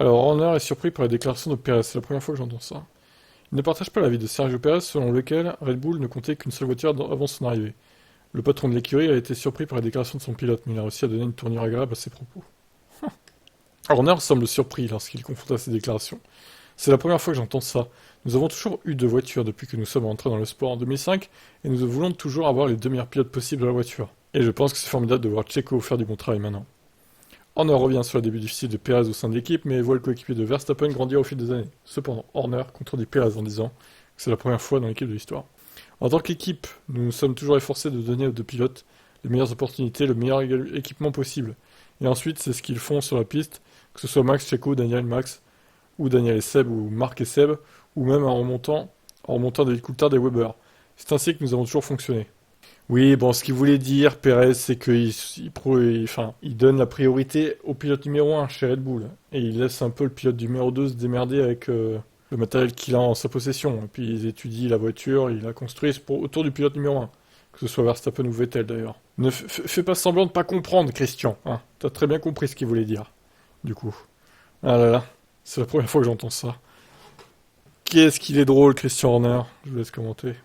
Alors Horner est surpris par la déclaration de Pérez, c'est la première fois que j'entends ça. Il ne partage pas l'avis de Sergio Pérez selon lequel Red Bull ne comptait qu'une seule voiture avant son arrivée. Le patron de l'écurie a été surpris par la déclaration de son pilote, mais il a réussi à donner une tournure agréable à ses propos. Horner semble surpris lorsqu'il confronte à ces déclarations. C'est la première fois que j'entends ça. Nous avons toujours eu deux voitures depuis que nous sommes entrés dans le sport en 2005, et nous voulons toujours avoir les deux meilleurs pilotes possibles de la voiture. Et je pense que c'est formidable de voir Checo faire du bon travail maintenant. Horner revient sur le début difficile de Pérez au sein de l'équipe, mais voit le coéquipier de Verstappen grandir au fil des années. Cependant, Horner contredit Pérez en disant que c'est la première fois dans l'équipe de l'histoire. En tant qu'équipe, nous nous sommes toujours efforcés de donner aux deux pilotes les meilleures opportunités, le meilleur équipement possible. Et ensuite, c'est ce qu'ils font sur la piste, que ce soit Max, Checo, Daniel, Max, ou Daniel et Seb, ou Marc et Seb, ou même en remontant des Coulthard des Weber. C'est ainsi que nous avons toujours fonctionné. Oui, bon, ce qu'il voulait dire, Pérez, c'est qu'il donne la priorité au pilote numéro un chez Red Bull. Et il laisse un peu le pilote numéro 2 se démerder avec le matériel qu'il a en sa possession. Et puis ils étudient la voiture, ils la construisent autour du pilote numéro un. Que ce soit Verstappen ou Vettel d'ailleurs. Ne fais pas semblant de pas comprendre, Christian. Hein. T'as très bien compris ce qu'il voulait dire. Du coup. Ah là là, c'est la première fois que j'entends ça. Qu'est-ce qu'il est drôle, Christian Horner. Je vous laisse commenter.